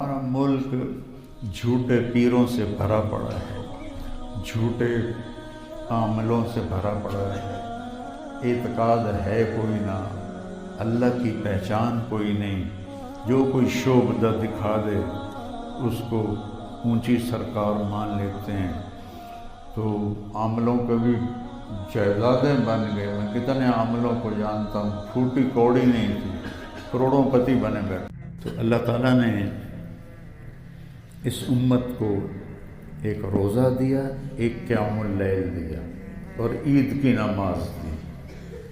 ہمارا ملک جھوٹے پیروں سے بھرا پڑا ہے، جھوٹے عاملوں سے بھرا پڑا ہے، اعتقاد ہے کوئی نہ، اللہ کی پہچان کوئی نہیں، جو کوئی شعبدہ دکھا دے اس کو اونچی سرکار مان لیتے ہیں۔ تو عاملوں کے بھی جائیدادیں بن گئے، میں کتنے عاملوں کو جانتا ہوں، پھوٹی کوڑی نہیں تھی، کروڑوں پتی بنے بیٹھے۔ تو اللہ تعالیٰ نے اس امت کو ایک روزہ دیا، ایک قیام اللیل دیا اور عید کی نماز دی۔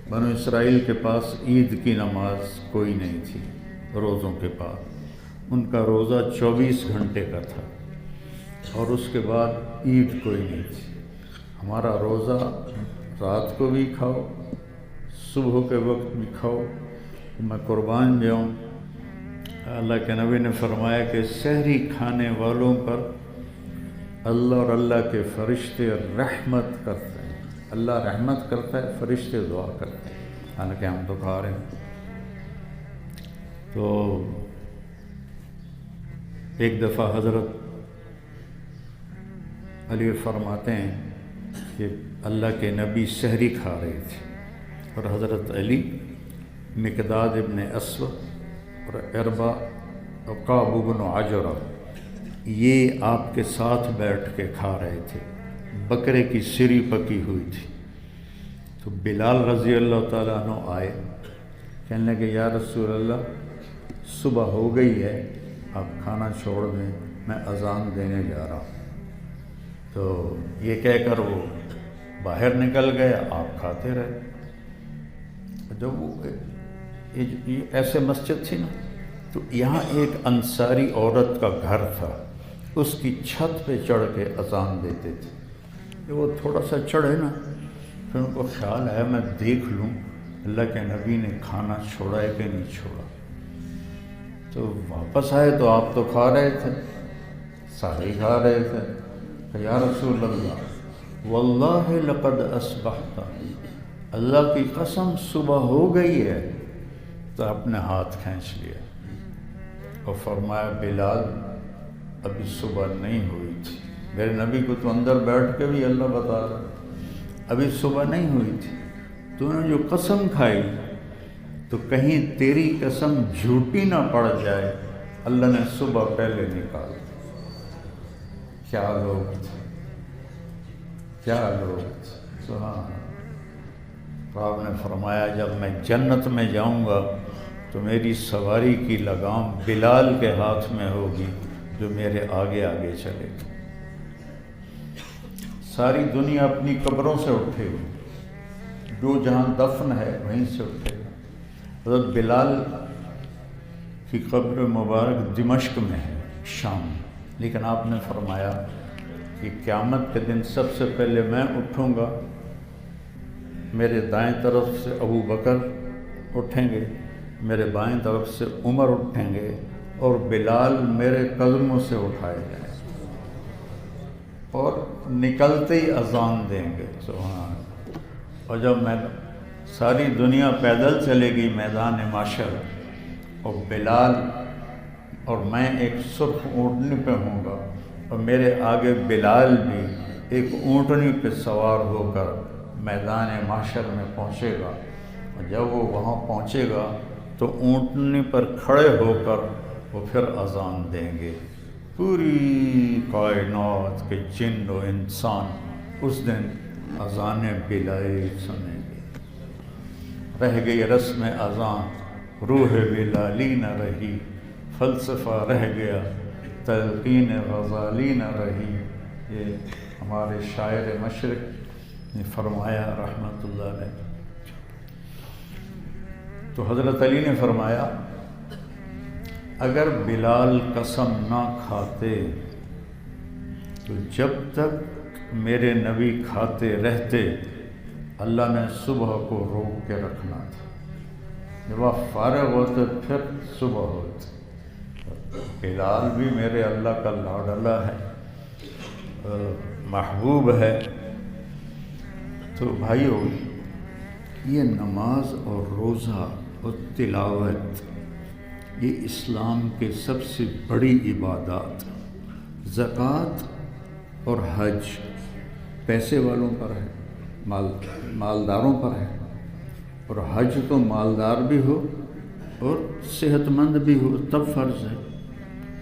بنو اسرائیل کے پاس عید کی نماز کوئی نہیں تھی، روزوں کے بعد ان کا روزہ 24 گھنٹے کا تھا اور اس کے بعد عید کوئی نہیں تھی۔ ہمارا روزہ رات کو بھی کھاؤ، صبح کے وقت بھی کھاؤ۔ میں قربان جاؤں، اللہ کے نبی نے فرمایا کہ سحری کھانے والوں پر اللہ اور اللہ کے فرشتے رحمت کرتے ہیں، اللہ رحمت کرتا ہے، فرشتے دعا کرتے ہیں، حالانکہ ہم تو کھا رہے ہیں۔ تو ایک دفعہ حضرت علی فرماتے ہیں کہ اللہ کے نبی سحری کھا رہے تھے اور حضرت علی، مقداد ابن اسود اور عربہ اور کعب بن عجرہ یہ آپ کے ساتھ بیٹھ کے کھا رہے تھے، بکرے کی سری پکی ہوئی تھی۔ تو بلال رضی اللہ تعالیٰ عنہ آئے، کہنے لگے یا رسول اللہ صبح ہو گئی ہے، آپ کھانا چھوڑ دیں، میں اذان دینے جا رہا ہوں۔ تو یہ کہہ کر وہ باہر نکل گئے، آپ کھاتے رہے۔ جب وہ ایسے مسجد تھی نا، تو یہاں ایک انصاری عورت کا گھر تھا، اس کی چھت پہ چڑھ کے اذان دیتے تھے۔ جب وہ تھوڑا سا چڑھے نا، پھر ان کو خیال آیا میں دیکھ لوں اللہ کے نبی نے کھانا چھوڑا ہے کہ نہیں چھوڑا۔ تو واپس آئے تو آپ تو کھا رہے تھے، سارے کھا رہے تھے۔ کہ یا رسول اللہ واللہ لقد اصبحت، اللہ کی قسم صبح ہو گئی ہے۔ تو اپنے ہاتھ کھینچ لیا اور فرمایا بلال ابھی صبح نہیں ہوئی تھی، میرے نبی کو تو اندر بیٹھ کے بھی اللہ بتا رہا، ابھی صبح نہیں ہوئی تھی، تو نے جو قسم کھائی تو کہیں تیری قسم جھوٹی نہ پڑ جائے، اللہ نے صبح پہلے نکال دی۔ کیا لوگ تھے، کیا لوگ تھے، سبحان اللہ۔ آپ نے فرمایا جب میں جنت میں جاؤں گا تو میری سواری کی لگام بلال کے ہاتھ میں ہوگی جو میرے آگے آگے چلے گا۔ ساری دنیا اپنی قبروں سے اٹھے گی، جو جہاں دفن ہے وہیں سے اٹھے گا۔ حضرت بلال کی قبر مبارک دمشق میں ہے، شام، لیکن آپ نے فرمایا کہ قیامت کے دن سب سے پہلے میں اٹھوں گا، میرے دائیں طرف سے ابو بکر اٹھیں گے، میرے بائیں طرف سے عمر اٹھیں گے اور بلال میرے قدموں سے اٹھائے جائیں اور نکلتے ہی اذان دیں گے، سبحان اللہ۔ اور جب میں ساری دنیا پیدل چلے گی میدان معشر، اور بلال اور میں ایک سرخ اونٹنی پہ ہوں گا اور میرے آگے بلال بھی ایک اونٹنی پہ سوار ہو کر میدان معشر میں پہنچے گا، اور جب وہ وہاں پہنچے گا تو اونٹنی پر کھڑے ہو کر وہ پھر اذان دیں گے۔ پوری کائنات کے جن و انسان اس دن اذان بلالی سنیں گے۔ رہ گئی رسم اذان، روح بلالی نہ رہی، فلسفہ رہ گیا، تلقین غزالی نہ رہی۔ یہ ہمارے شاعر مشرق نے فرمایا رحمۃ اللہ علیہ۔ تو حضرت علی نے فرمایا اگر بلال قسم نہ کھاتے تو جب تک میرے نبی کھاتے رہتے اللہ نے صبح کو روک کے رکھنا تھا، جب آپ فارغ ہوتے پھر صبح ہوتی۔ بلال بھی میرے اللہ کا لاڈلا ہے، محبوب ہے۔ تو بھائیو، یہ نماز اور روزہ اور تلاوت یہ اسلام کے سب سے بڑی عبادات زکوٰۃ اور حج پیسے والوں پر ہے، مالداروں پر ہے، اور حج تو مالدار بھی ہو اور صحت مند بھی ہو تب فرض ہے،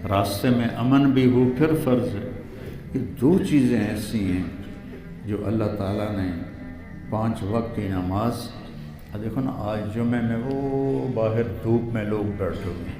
راستے میں امن بھی ہو پھر فرض ہے۔ یہ دو چیزیں ایسی ہیں جو اللہ تعالیٰ نے 5 وقت کی نماز، دیکھو نا آج جمعے میں وہ باہر دھوپ میں لوگ بیٹھے ہوئے ہیں،